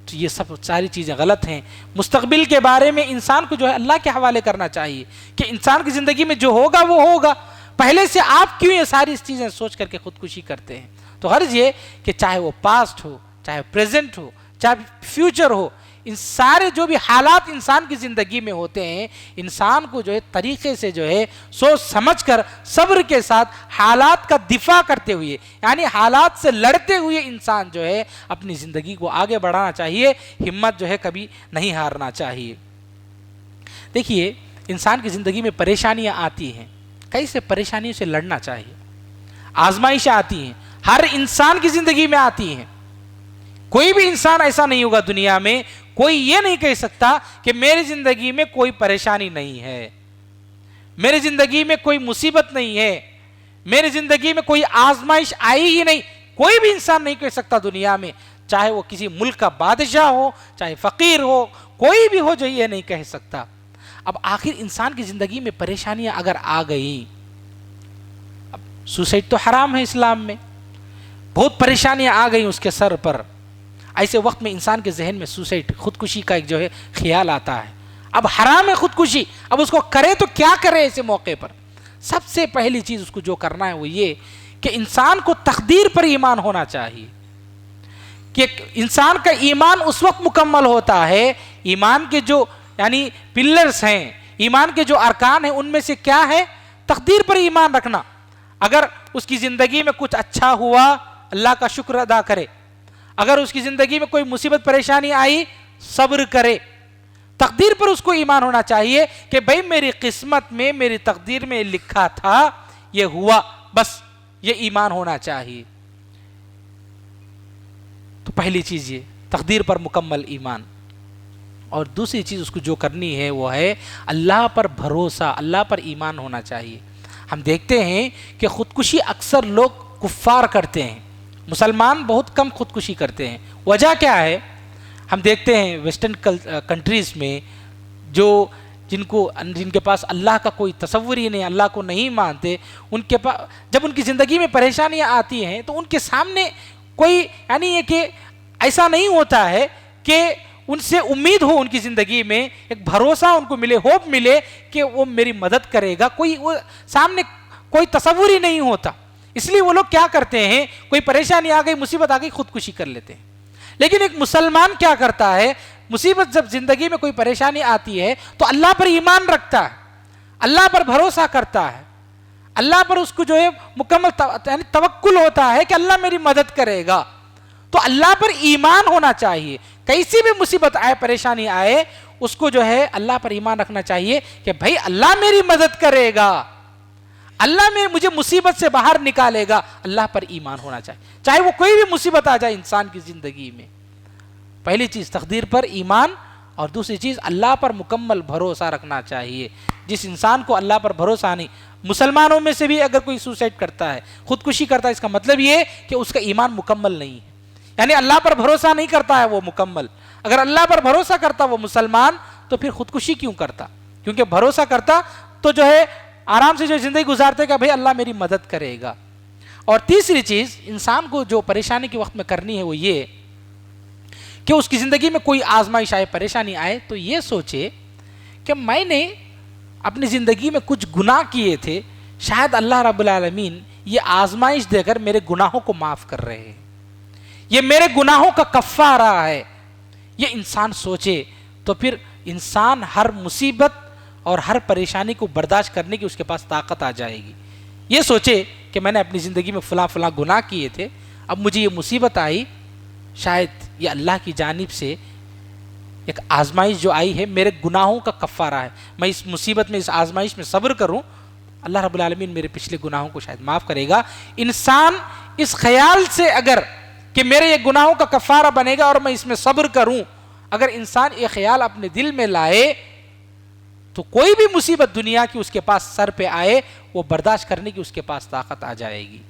B: تو یہ سب ساری چیزیں غلط ہیں۔ مستقبل کے بارے میں انسان کو جو ہے اللہ کے حوالے کرنا چاہیے کہ انسان کی زندگی میں جو ہوگا وہ ہوگا، پہلے سے آپ کیوں یہ ساری چیزیں سوچ کر کے خودکشی کرتے ہیں؟ تو غرض یہ کہ چاہے وہ پاسٹ ہو، چاہے پریزنٹ ہو، چاہے فیوچر ہو، ان سارے جو بھی حالات انسان کی زندگی میں ہوتے ہیں، انسان کو جو ہے طریقے سے جو ہے سوچ سمجھ کر صبر کے ساتھ حالات کا دفاع کرتے ہوئے، یعنی حالات سے لڑتے ہوئے انسان جو ہے اپنی زندگی کو آگے بڑھانا چاہیے، ہمت جو ہے کبھی نہیں ہارنا چاہیے۔ دیکھیے انسان کی زندگی میں پریشانیاں آتی ہیں، کیسے پریشانیوں سے لڑنا چاہیے۔ آزمائشیں آتی ہیں، ہر انسان کی زندگی میں آتی ہیں۔ کوئی بھی انسان ایسا نہیں ہوگا دنیا میں، کوئی یہ نہیں کہہ سکتا کہ میری زندگی میں کوئی پریشانی نہیں ہے، میری زندگی میں کوئی مصیبت نہیں ہے، میری زندگی میں کوئی آزمائش آئی ہی نہیں۔ کوئی بھی انسان نہیں کہہ سکتا دنیا میں، چاہے وہ کسی ملک کا بادشاہ ہو، چاہے فقیر ہو، کوئی بھی ہو جو یہ نہیں کہہ سکتا۔ اب آخر انسان کی زندگی میں پریشانیاں اگر آ گئی، اب سوسائڈ تو حرام ہے اسلام میں، بہت پریشانیاں آ گئی اس کے سر پر، ایسے وقت میں انسان کے ذہن میں سوسائڈ، خودکشی کا ایک جو ہے خیال آتا ہے۔ اب حرام ہے خودکشی، اب اس کو کرے تو کیا کرے ایسے موقع پر؟ سب سے پہلی چیز اس کو جو کرنا ہے وہ یہ کہ انسان کو تقدیر پر ایمان ہونا چاہیے، کہ انسان کا ایمان اس وقت مکمل ہوتا ہے، ایمان کے جو یعنی پلرز ہیں، ایمان کے جو ارکان ہیں، ان میں سے کیا ہے؟ تقدیر پر ایمان رکھنا۔ اگر اس کی زندگی میں کچھ اچھا ہوا اللہ کا شکر ادا کرے، اگر اس کی زندگی میں کوئی مصیبت پریشانی آئی صبر کرے۔ تقدیر پر اس کو ایمان ہونا چاہیے کہ بھئی میری قسمت میں، میری تقدیر میں لکھا تھا، یہ ہوا، بس یہ ایمان ہونا چاہیے۔ تو پہلی چیز یہ تقدیر پر مکمل ایمان، اور دوسری چیز اس کو جو کرنی ہے وہ ہے اللہ پر بھروسہ، اللہ پر ایمان ہونا چاہیے۔ ہم دیکھتے ہیں کہ خودکشی اکثر لوگ کفار کرتے ہیں، مسلمان بہت کم خودکشی کرتے ہیں۔ وجہ کیا ہے؟ ہم دیکھتے ہیں ویسٹرن کنٹریز میں جن کے پاس اللہ کا کوئی تصور ہی نہیں، اللہ کو نہیں مانتے، ان کے پاس جب ان کی زندگی میں پریشانیاں آتی ہیں تو ان کے سامنے کوئی یعنی یہ کہ ایسا نہیں ہوتا ہے کہ ان سے امید ہو، ان کی زندگی میں ایک بھروسہ ان کو ملے، ہوپ ملے کہ وہ میری مدد کرے گا، وہ سامنے کوئی تصور ہی نہیں ہوتا۔ اس لیے وہ لوگ کیا کرتے ہیں، کوئی پریشانی آ گئی، مصیبت آ گئی، خودکشی کر لیتے ہیں۔ لیکن ایک مسلمان کیا کرتا ہے، مصیبت جب زندگی میں کوئی پریشانی آتی ہے تو اللہ پر ایمان رکھتا ہے، اللہ پر بھروسہ کرتا ہے، اللہ پر اس کو جو ہے مکمل یعنی توکل ہوتا ہے کہ اللہ میری مدد کرے گا۔ تو اللہ پر ایمان ہونا چاہیے، کیسی بھی مصیبت آئے، پریشانی آئے، اس کو جو ہے اللہ پر ایمان رکھنا چاہیے کہ بھائی اللہ میری مدد کرے گا، اللہ میں مجھے مصیبت سے باہر نکالے گا۔ اللہ پر ایمان ہونا چاہیے، چاہے وہ کوئی بھی مصیبت آ جائے انسان کی زندگی میں۔ پہلی چیز تقدیر پر ایمان، اور دوسری چیز اللہ پر مکمل بھروسہ رکھنا چاہیے۔ جس انسان کو اللہ پر بھروسہ نہیں، مسلمانوں میں سے بھی اگر کوئی سوسائڈ کرتا ہے، خودکشی کرتا ہے، اس کا مطلب یہ کہ اس کا ایمان مکمل نہیں ہے، یعنی اللہ پر بھروسہ نہیں کرتا ہے وہ مکمل. اگر اللہ پر بھروسہ کرتا وہ مسلمان تو پھر خودکشی کیوں کرتا؟ کیونکہ بھروسہ کرتا تو جو ہے آرام سے جو زندگی گزارتے کہ بھئی اللہ میری مدد کرے گا. اور تیسری چیز انسان کو جو پریشانی کے وقت میں کرنی ہے وہ یہ کہ اس کی زندگی میں کوئی آزمائش آئے، پریشانی آئے تو یہ سوچے کہ میں نے اپنی زندگی میں کچھ گناہ کیے تھے، شاید اللہ رب العالمین یہ آزمائش دے کر میرے گناہوں کو معاف کر رہے ہیں، یہ میرے گناہوں کا کفارہ ہے. یہ انسان سوچے تو پھر انسان ہر مصیبت اور ہر پریشانی کو برداشت کرنے کی اس کے پاس طاقت آ جائے گی. یہ سوچے کہ میں نے اپنی زندگی میں فلاں فلاں گناہ کیے تھے، اب مجھے یہ مصیبت آئی، شاید یہ اللہ کی جانب سے ایک آزمائش جو آئی ہے میرے گناہوں کا کفارہ ہے، میں اس مصیبت میں اس آزمائش میں صبر کروں، اللہ رب العالمین میرے پچھلے گناہوں کو شاید معاف کرے گا. انسان اس خیال سے اگر کہ میرے یہ گناہوں کا کفارہ بنے گا اور میں اس میں صبر کروں، اگر انسان یہ خیال اپنے دل میں لائے تو کوئی بھی مصیبت دنیا کی اس کے پاس سر پہ آئے وہ برداشت کرنے کی اس کے پاس طاقت آ جائے گی.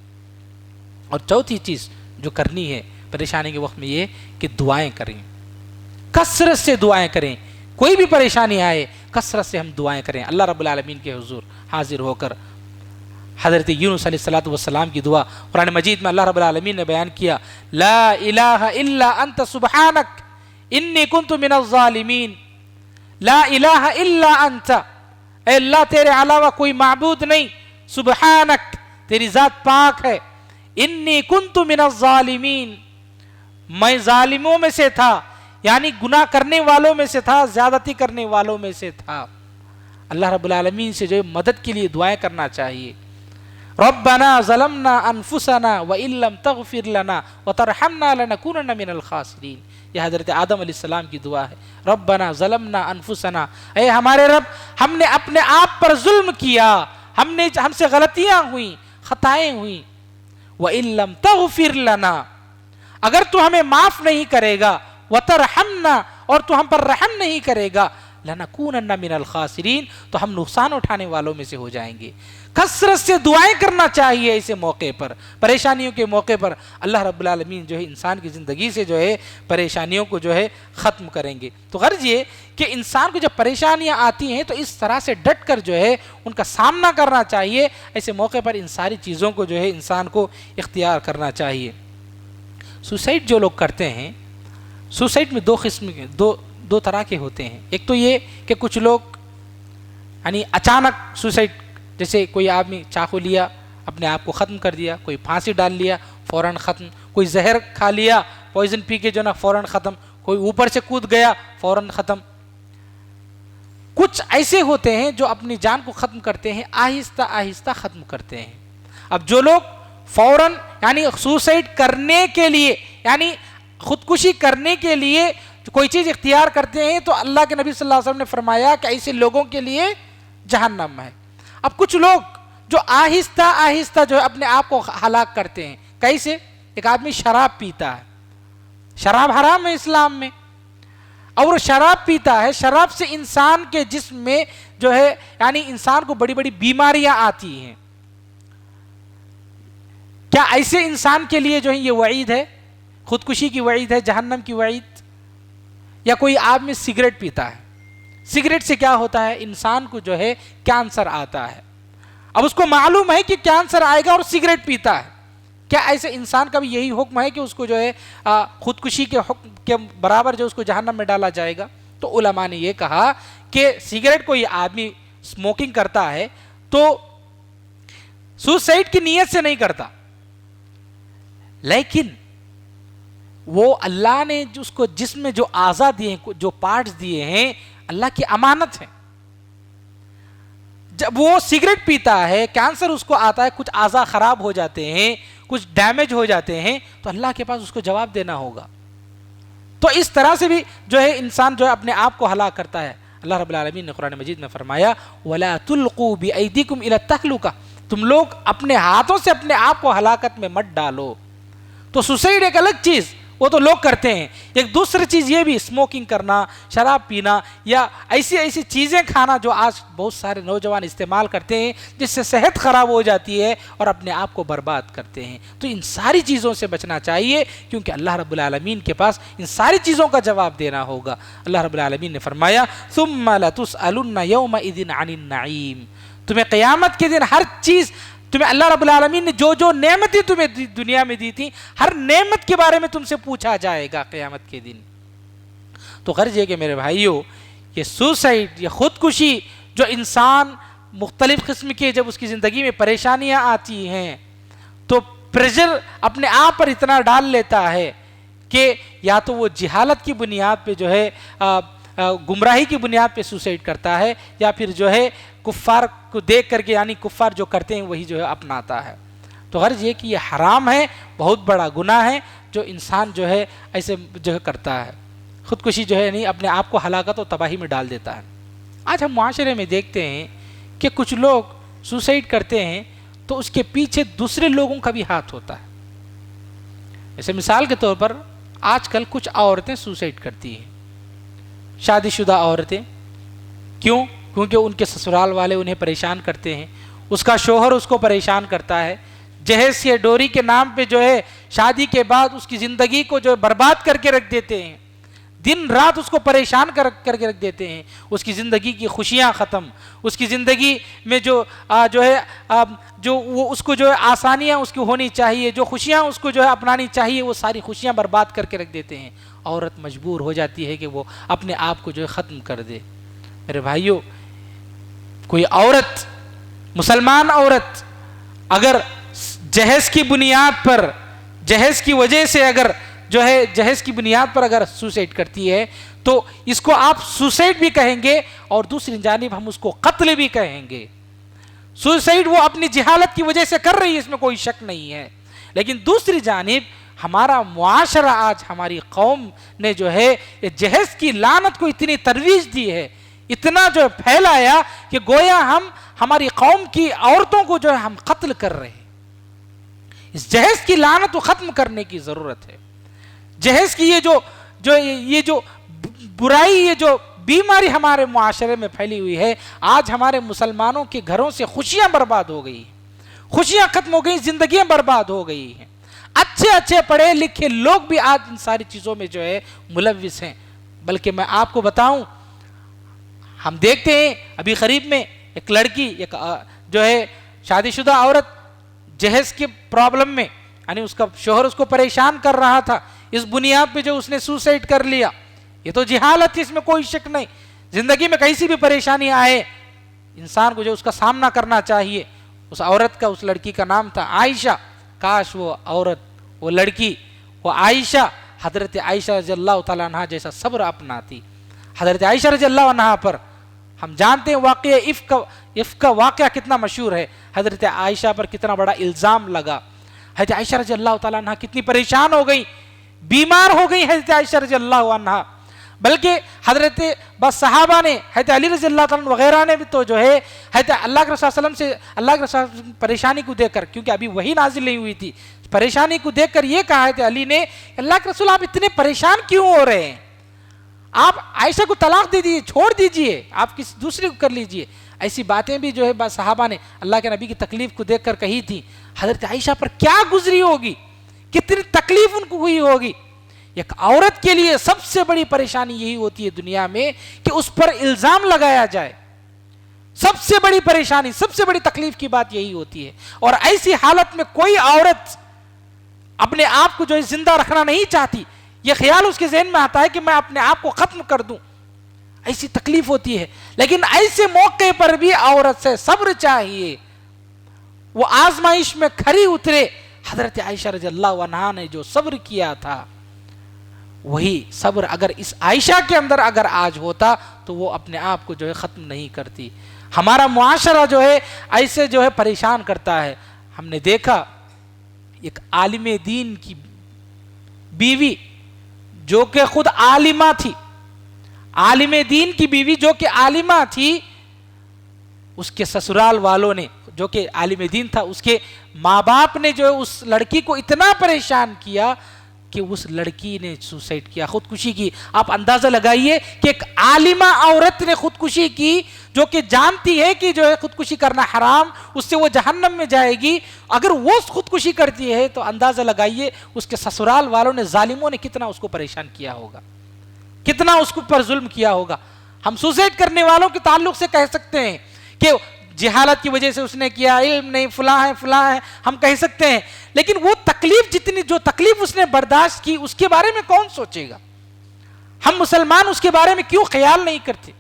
B: اور چوتھی چیز جو کرنی ہے پریشانی کے وقت میں یہ کہ دعائیں کریں، کثرت سے دعائیں کریں. کوئی بھی پریشانی آئے کثرت سے ہم دعائیں کریں. اللہ رب العالمین کے حضور حاضر ہو کر حضرت یونس علیہ الصلوۃ والسلام کی دعا قرآن مجید میں اللہ رب العالمین نے بیان کیا، لا الہ الا انت سبحانک انی کنت من الظالمین. لا الہ الا انت، اے اللہ تیرے علاوہ کوئی معبود نہیں، سبحانک تیری ذات پاک ہے، انی کنت من الظالمین میں ظالموں میں سے تھا، یعنی گناہ کرنے والوں میں سے تھا، زیادتی کرنے والوں میں سے تھا. اللہ رب العالمین سے جو ہے مدد کے لیے دعائیں کرنا چاہیے. ربنا ظلمنا انفسنا وان لم تغفر لنا وترحمنا لنكونن من الخاسرین. یہ حضرت آدم علیہ السلام کی دعا ہے. ربنا ظلمنا انفسنا، اے ہمارے رب ہم نے اپنے آپ پر ظلم کیا، ہم سے غلطیاں ہوئیں، خطائیں ہوئیں. وان لم تغفر لنا، اگر تو ہمیں معاف نہیں کرے گا، وترحمنا اور تو ہم پر رحم نہیں کرے گا، لنکونن من الخاسرین تو ہم نقصان اٹھانے والوں میں سے ہو جائیں گے. کثرت سے دعائیں کرنا چاہیے ایسے موقع پر، پریشانیوں کے موقع پر. اللہ رب العالمین جو ہے انسان کی زندگی سے جو ہے پریشانیوں کو جو ہے ختم کریں گے. تو غرض یہ کہ انسان کو جب پریشانیاں آتی ہیں تو اس طرح سے ڈٹ کر جو ہے ان کا سامنا کرنا چاہیے. ایسے موقع پر ان ساری چیزوں کو جو ہے انسان کو اختیار کرنا چاہیے. سوسائڈ جو لوگ کرتے ہیں، سوسائڈ میں دو قسم کے دو طرح کے ہوتے ہیں. ایک تو یہ کہ کچھ لوگ یعنی اچانک سوسائڈ، جیسے کوئی آدمی چاقو لیا اپنے آپ کو ختم کر دیا، کوئی پھانسی ڈال لیا فوراً ختم، کوئی زہر کھا لیا پوائزن پی کے جو نا فوراً ختم، کوئی اوپر سے کود گیا فوراً ختم. کچھ ایسے ہوتے ہیں جو اپنی جان کو ختم کرتے ہیں، آہستہ آہستہ ختم کرتے ہیں. اب جو لوگ فوراً یعنی سوسائڈ کرنے کے لیے یعنی خودکشی کرنے کے لیے کوئی چیز اختیار کرتے ہیں تو اللہ کے نبی صلی اللہ علیہ وسلم نے فرمایا کہ ایسے لوگوں کے لیے جہنم ہے. اب کچھ لوگ جو آہستہ آہستہ جو ہے اپنے آپ کو ہلاک کرتے ہیں. کیسے؟ ایک آدمی شراب پیتا ہے، شراب حرام ہے اسلام میں، اور وہ شراب پیتا ہے، شراب سے انسان کے جسم میں جو ہے یعنی انسان کو بڑی بڑی بیماریاں آتی ہیں. کیا ایسے انسان کے لیے جو ہے یہ وعید ہے، خودکشی کی وعید ہے، جہنم کی وعید؟ یا کوئی آدمی سگریٹ پیتا ہے، سگریٹ سے کیا ہوتا ہے؟ انسان کو جو ہے کینسر آتا ہے. اب اس کو معلوم ہے کہ کینسر آئے گا اور سگریٹ پیتا ہے. کیا ایسے انسان کا بھی یہی حکم ہے کہ اس کو جو ہے خودکشی کے حکم کے برابر جو اس کو جہنم میں ڈالا جائے گا؟ تو علماء نے یہ کہا کہ سگریٹ کو یہ آدمی اسموکنگ کرتا ہے تو سوسائڈ کی نیت سے نہیں کرتا، لیکن وہ اللہ نے اس کو جسم میں جو اعضاء دیے ہیں، جو پارٹس دیے ہیں، اللہ کی امانت ہے. جب وہ سگریٹ پیتا ہے، کینسر اس کو آتا ہے، کچھ اعضاء خراب ہو جاتے ہیں، کچھ ڈیمیج ہو جاتے ہیں، تو اللہ کے پاس اس کو جواب دینا ہوگا. تو اس طرح سے بھی جو ہے انسان جو ہے اپنے آپ کو ہلاک کرتا ہے. اللہ رب العالمین نے قرآن مجید میں فرمایا وَلَا تُلْقُوا بِأَيْدِيكُمْ إِلَى التَّهْلُكَةِ، تم لوگ اپنے ہاتھوں سے اپنے آپ کو ہلاکت میں مت ڈالو. تو سوسائڈ ایک الگ چیز، وہ تو لوگ کرتے ہیں. ایک دوسری چیز یہ بھی اسموکنگ کرنا, شراب پینا یا ایسی چیزیں کھانا جو آج بہت سارے نوجوان استعمال کرتے ہیں, جس سے صحت خراب ہو جاتی ہے اور اپنے آپ کو برباد کرتے ہیں. تو ان ساری چیزوں سے بچنا چاہیے, کیونکہ اللہ رب العالمین کے پاس ان ساری چیزوں کا جواب دینا ہوگا. اللہ رب العالمین نے فرمایا ثم لتسألن یومئذ عن النعیم, تمہیں قیامت کے دن ہر چیز, تمہیں اللہ رب العالمین نے جو نعمتیں تمہیں دنیا میں دی تھی, ہر نعمت کے بارے میں تم سے پوچھا جائے گا قیامت کے دن. تو غرض یہ کہ میرے بھائیوں, یہ سوسائڈ, یہ خودکشی جو انسان مختلف قسم کے جب اس کی زندگی میں پریشانیاں آتی ہیں تو پریشر اپنے آپ پر اتنا ڈال لیتا ہے کہ یا تو وہ جہالت کی بنیاد پہ جو ہے گمراہی کی بنیاد پہ سوسائڈ کرتا ہے, یا پھر جو ہے کفار کو دیکھ کر کے, یعنی کفار جو کرتے ہیں وہی جو ہے اپناتا ہے. تو غرض یہ کہ یہ حرام ہے, بہت بڑا گناہ ہے جو انسان جو ہے ایسے جو ہے کرتا ہے. خودکشی جو ہے نہیں اپنے آپ کو ہلاکت و تباہی میں ڈال دیتا ہے. آج ہم معاشرے میں دیکھتے ہیں کہ کچھ لوگ سوسائڈ کرتے ہیں تو اس کے پیچھے دوسرے لوگوں کا بھی ہاتھ ہوتا ہے. جیسے مثال کے طور پر آج کل کچھ عورتیں سوسائڈ کرتی ہیں, شادی شدہ عورتیں. کیوں؟ کیونکہ ان کے سسرال والے انہیں پریشان کرتے ہیں, اس کا شوہر اس کو پریشان کرتا ہے, جہیز یا ڈوری کے نام پہ جو ہے شادی کے بعد اس کی زندگی کو جو ہے برباد کر کے رکھ دیتے ہیں, دن رات اس کو پریشان کر کے رکھ دیتے ہیں. اس کی زندگی کی خوشیاں ختم, اس کی زندگی میں جو ہے جو وہ اس کو جو ہے آسانیاں اس کی ہونی چاہیے, جو خوشیاں اس کو جو ہے اپنانی چاہیے, وہ ساری خوشیاں برباد کر کے رکھ دیتے ہیں. عورت مجبور ہو جاتی ہے کہ وہ اپنے آپ کو جو ہے ختم کر دے. میرے بھائیوں, کوئی عورت, مسلمان عورت اگر جہیز کی بنیاد پر, جہیز کی وجہ سے اگر جو ہے جہیز کی بنیاد پر اگر سوسائڈ کرتی ہے تو اس کو آپ سوسائڈ بھی کہیں گے اور دوسری جانب ہم اس کو قتل بھی کہیں گے. سوسائڈ وہ اپنی جہالت کی وجہ سے کر رہی ہے, اس میں کوئی شک نہیں ہے, لیکن دوسری جانب ہمارا معاشرہ آج, ہماری قوم نے جو ہے جہیز کی لعنت کو اتنی ترویج دی ہے, اتنا جو ہے پھیلایا کہ گویا ہم ہماری قوم کی عورتوں کو جو ہے ہم قتل کر رہے ہیں. اس جہیز کی لعنت کو ختم کرنے کی ضرورت ہے. جہیز کی یہ جو برائی, یہ جو بیماری ہمارے معاشرے میں پھیلی ہوئی ہے, آج ہمارے مسلمانوں کے گھروں سے خوشیاں برباد ہو گئی, خوشیاں ختم ہو گئی, زندگیاں برباد ہو گئی ہیں. اچھے پڑھے لکھے لوگ بھی آج ان ساری چیزوں میں جو ہے ملوث ہیں. بلکہ میں آپ کو بتاؤں, ہم دیکھتے ہیں ابھی قریب میں ایک لڑکی, ایک جو ہے شادی شدہ عورت جہیز کے پرابلم میں, یعنی اس کا شوہر اس کو پریشان کر رہا تھا, اس بنیاد پہ جو اس نے سوسائڈ کر لیا. یہ تو جہالت تھی, اس میں کوئی شک نہیں. زندگی میں کیسی بھی پریشانی آئے انسان کو جو اس کا سامنا کرنا چاہیے. اس عورت کا, اس لڑکی کا نام تھا عائشہ. کاش وہ عورت, وہ لڑکی, وہ عائشہ حضرت عائشہ رضی اللہ تعالیٰ عنہ جیسا صبر اپناتی. حضرت عائشہ رضی اللہ عنہ پر ہم جانتے ہیں واقعہ عفق کا واقعہ کتنا مشہور ہے. حضرت عائشہ پر کتنا بڑا الزام لگا. حضرت عائشہ رضی اللہ تعالیٰ عنہ کتنی پریشان ہو گئی, بیمار ہو گئی حضرت عائشہ رضی اللہ عنہ. بلکہ حضرت بس صحابہ نے, حضرت علی رضی اللہ تعالیٰ وغیرہ نے بھی تو جو ہے حضرت اللہ کے رسول صلی اللہ علیہ وسلم سے, اللہ کے رسول پریشانی کو دیکھ کر, کیونکہ ابھی وہی نازل نہیں ہوئی تھی, پریشانی کو دیکھ کر یہ کہا حضرت علی نے, اللہ کے رسول آپ اتنے پریشان کیوں ہو رہے ہیں, آپ عائشہ کو طلاق دے دیجیے, چھوڑ دیجیے, آپ کسی دوسرے کو کر لیجیے. ایسی باتیں بھی جو ہے صحابہ نے اللہ کے نبی کی تکلیف کو دیکھ کر کہی تھی. حضرت عائشہ پر کیا گزری ہوگی, کتنی تکلیف ان کو ہوئی ہوگی. ایک عورت کے لیے سب سے بڑی پریشانی یہی ہوتی ہے دنیا میں کہ اس پر الزام لگایا جائے. سب سے بڑی پریشانی, سب سے بڑی تکلیف کی بات یہی ہوتی ہے. اور ایسی حالت میں کوئی عورت اپنے آپ کو جو ہے زندہ رکھنا نہیں چاہتی. یہ خیال اس کے ذہن میں آتا ہے کہ میں اپنے آپ کو ختم کر دوں. ایسی تکلیف ہوتی ہے, لیکن ایسے موقع پر بھی عورت سے صبر چاہیے. وہ آزمائش میں کھری اترے. حضرت عائشہ رضی اللہ عنہا نے جو صبر کیا تھا, وہی صبر اگر اس عائشہ کے اندر اگر آج ہوتا تو وہ اپنے آپ کو جو ہے ختم نہیں کرتی. ہمارا معاشرہ جو ہے ایسے جو ہے پریشان کرتا ہے. ہم نے دیکھا ایک عالم دین کی بیوی جو کہ خود عالمہ تھی, عالم دین کی بیوی جو کہ عالمہ تھی, اس کے سسرال والوں نے, جو کہ عالم دین تھا, اس کے ماں باپ نے جو ہے اس لڑکی کو اتنا پریشان کیا کہ اس لڑکی نے سوسائڈ کیا، خودکشی کی. آپ اندازہ لگائیے کہ ایک عالمہ عورت نے خودکشی کی جو کہ جانتی ہے کہ جو ہے خودکشی کرنا حرام، اس سے وہ جہنم میں جائے گی. اگر وہ خودکشی کرتی ہے تو اندازہ لگائیے اس کے سسرال والوں نے، ظالموں نے کتنا اس کو پریشان کیا ہوگا، کتنا اس کو پر ظلم کیا ہوگا. ہم سوسائڈ کرنے والوں کے تعلق سے کہہ سکتے ہیں کہ جہالت کی وجہ سے اس نے کیا، علم نہیں، فلاں ہے، ہم کہہ سکتے ہیں. لیکن وہ تکلیف جو تکلیف اس نے برداشت کی، اس کے بارے میں کون سوچے گا؟ ہم مسلمان اس کے بارے میں کیوں خیال نہیں کرتے؟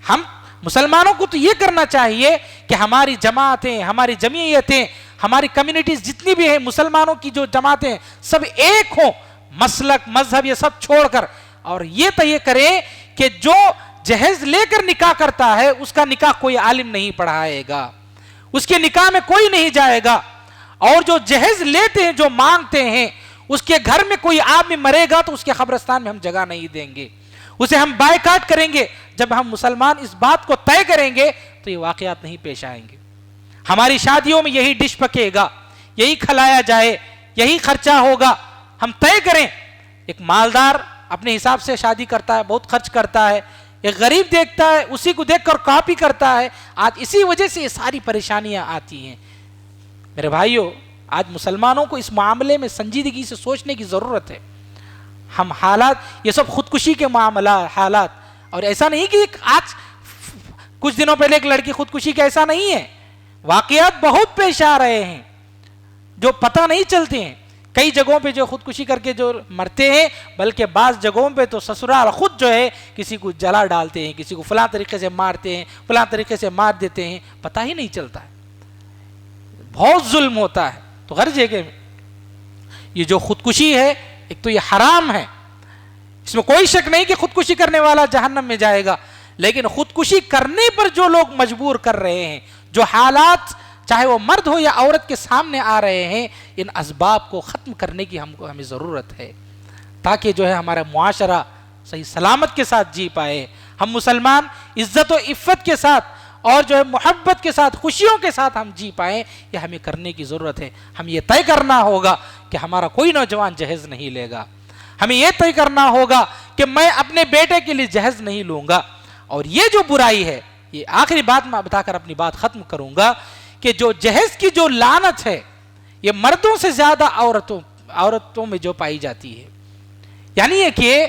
B: ہم مسلمانوں کو تو یہ کرنا چاہیے کہ ہماری جماعتیں، ہماری جمعیتیں، ہماری کمیونٹیز جتنی بھی ہیں، مسلمانوں کی جو جماعتیں سب ایک ہوں، مسلک، مذہب یہ سب چھوڑ کر، اور یہ طے کریں کہ جو جہیز لے کر نکاح کرتا ہے اس کا نکاح کوئی عالم نہیں پڑھائے گا، اس کے نکاح میں کوئی نہیں جائے گا. اور جو جہیز لیتے ہیں، جو مانگتے ہیں، اس کے گھر میں کوئی آدمی مرے گا تو اس کے قبرستان میں ہم جگہ نہیں دیں گے، اسے ہم بائیکاٹ کریں گے. جب ہم مسلمان اس بات کو طے کریں گے تو یہ واقعات نہیں پیش آئیں گے. ہماری شادیوں میں یہی ڈش پکے گا، یہی کھلایا جائے، یہی خرچہ ہوگا. ہم طے کریں. ایک مالدار اپنے حساب سے شادی کرتا ہے، بہت خرچ کرتا ہے. ایک غریب دیکھتا ہے، اسی کو دیکھ کر کاپی کرتا ہے. آج اسی وجہ سے یہ ساری پریشانیاں آتی ہیں. میرے بھائیوں، آج مسلمانوں کو اس معاملے میں سنجیدگی سے سوچنے کی ضرورت ہے. ہم حالات، یہ سب خودکشی کے معاملات، حالات، اور ایسا نہیں کہ آج کچھ دنوں پہلے ایک لڑکی خودکشی کا، ایسا نہیں ہے. واقعات بہت پیش آ رہے ہیں جو پتہ نہیں چلتے ہیں. کئی جگہوں پہ جو خودکشی کر کے جو مرتے ہیں، بلکہ بعض جگہوں پہ تو سسرال خود جو ہے کسی کو جلا ڈالتے ہیں، کسی کو فلاں طریقے سے مارتے ہیں، فلاں طریقے سے مار دیتے ہیں، پتہ ہی نہیں چلتا ہے. بہت ظلم ہوتا ہے. تو ہر جگہ میں یہ جو خودکشی ہے، ایک تو یہ حرام ہے، اس میں کوئی شک نہیں کہ خودکشی کرنے والا جہنم میں جائے گا. لیکن خودکشی کرنے پر جو لوگ مجبور کر رہے ہیں، جو حالات چاہے وہ مرد ہو یا عورت کے سامنے آ رہے ہیں، ان اسباب کو ختم کرنے کی ہمیں ضرورت ہے، تاکہ جو ہے ہمارا معاشرہ صحیح سلامت کے ساتھ جی پائے. ہم مسلمان عزت و عفت کے ساتھ اور جو ہے محبت کے ساتھ، خوشیوں کے ساتھ ہم جی پائیں، یہ ہمیں کرنے کی ضرورت ہے. ہم یہ طے کرنا ہوگا کہ ہمارا کوئی نوجوان جہیز نہیں لے گا. ہمیں یہ طے کرنا ہوگا کہ میں اپنے بیٹے کے لیے جہیز نہیں لوں گا. اور یہ جو برائی ہے، یہ آخری بات میں بتا کر اپنی بات ختم کروں گا، کہ جو جہیز کی جو لعنت ہے، یہ مردوں سے زیادہ عورتوں میں جو پائی جاتی ہے. یعنی یہ کہ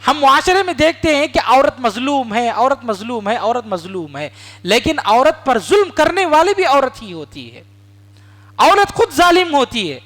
B: ہم معاشرے میں دیکھتے ہیں کہ عورت مظلوم ہے، عورت مظلوم ہے، عورت مظلوم ہے، لیکن عورت پر ظلم کرنے والی بھی عورت ہی ہوتی ہے. عورت خود ظالم ہوتی ہے.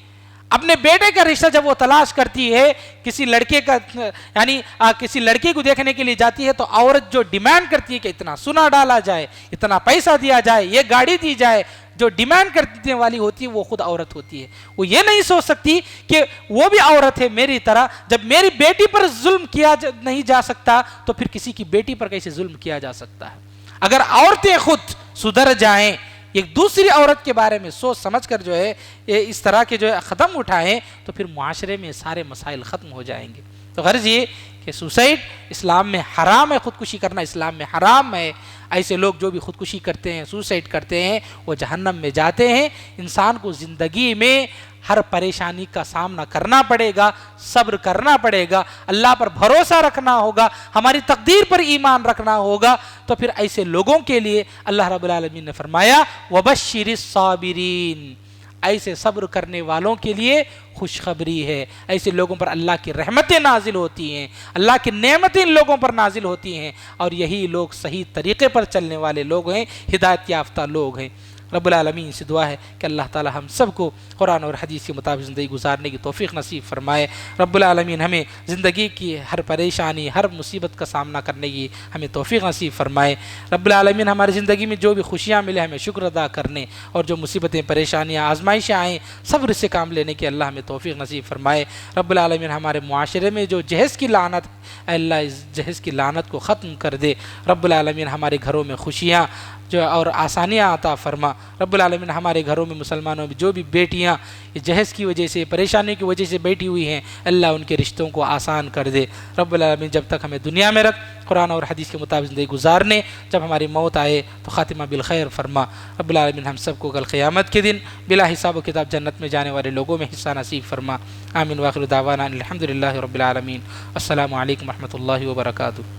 B: اپنے بیٹے کا رشتہ جب وہ تلاش کرتی ہے، کسی لڑکے کا، یعنی کسی لڑکی کو دیکھنے کے لیے جاتی ہے، تو عورت جو ڈیمانڈ کرتی ہے کہ اتنا سونا ڈالا جائے، اتنا پیسہ دیا جائے، یہ گاڑی دی جائے، جو ڈیمانڈ کرنے والی ہوتی ہے وہ خود عورت ہوتی ہے. وہ یہ نہیں سوچ سکتی کہ وہ بھی عورت ہے میری طرح. جب میری بیٹی پر ظلم کیا نہیں جا سکتا تو پھر کسی کی بیٹی پر کیسے ظلم کیا جا سکتا ہے؟ اگر عورتیں خود سدھر جائیں، ایک دوسری عورت کے بارے میں سوچ سمجھ کر جو ہے اس طرح کے جو ہے قدم اٹھائیں، تو پھر معاشرے میں سارے مسائل ختم ہو جائیں گے. تو غرض یہ کہ سوسائڈ اسلام میں حرام ہے، خودکشی کرنا اسلام میں حرام ہے. ایسے لوگ جو بھی خودکشی کرتے ہیں، سوسائڈ کرتے ہیں، وہ جہنم میں جاتے ہیں. انسان کو زندگی میں ہر پریشانی کا سامنا کرنا پڑے گا، صبر کرنا پڑے گا، اللہ پر بھروسہ رکھنا ہوگا، ہماری تقدیر پر ایمان رکھنا ہوگا. تو پھر ایسے لوگوں کے لیے اللہ رب العالمین نے فرمایا وَبَشِّرِ الصَّابِرِينَ، ایسے صبر کرنے والوں کے لیے خوشخبری ہے. ایسے لوگوں پر اللہ کی رحمتیں نازل ہوتی ہیں، اللہ کی نعمتیں ان لوگوں پر نازل ہوتی ہیں، اور یہی لوگ صحیح طریقے پر چلنے والے لوگ ہیں، ہدایت یافتہ لوگ ہیں. رب العالمین سے دعا ہے کہ اللہ تعالی ہم سب کو قرآن اور حدیث کے مطابق زندگی گزارنے کی توفیق نصیب فرمائے. رب العالمین ہمیں زندگی کی ہر پریشانی، ہر مصیبت کا سامنا کرنے کی ہمیں توفیق نصیب فرمائے. رب العالمین ہماری زندگی میں جو بھی خوشیاں ملے ہمیں شکر ادا کرنے، اور جو مصیبتیں، پریشانیاں، آزمائشیں آئیں صبر سے کام لینے کی اللہ ہمیں توفیق نصیب فرمائے. رب العالمین ہمارے معاشرے میں جو جہیز کی لعنت، اے اللہ اس جہیز کی لعنت کو ختم کر دے. رب العالمین ہمارے گھروں میں خوشیاں جو اور آسانیاں عطا فرما. رب العالمین ہمارے گھروں میں مسلمانوں میں جو بھی بیٹیاں یہ جہیز کی وجہ سے پریشانی کی وجہ سے بیٹھی ہوئی ہیں اللہ ان کے رشتوں کو آسان کر دے رب العالمین جب تک ہمیں دنیا میں رکھ قرآن اور حدیث کے مطابق زندگی گزارنے جب ہماری موت آئے تو خاتمہ بالخیر فرما رب العالمین ہم سب کو کل قیامت کے دن بلا حساب و کتاب جنت میں جانے والے لوگوں میں حصہ نصیب فرما آمین واخر دعوانا الحمدللہ رب العالمین السلام علیکم ورحمۃ اللہ وبرکاتہ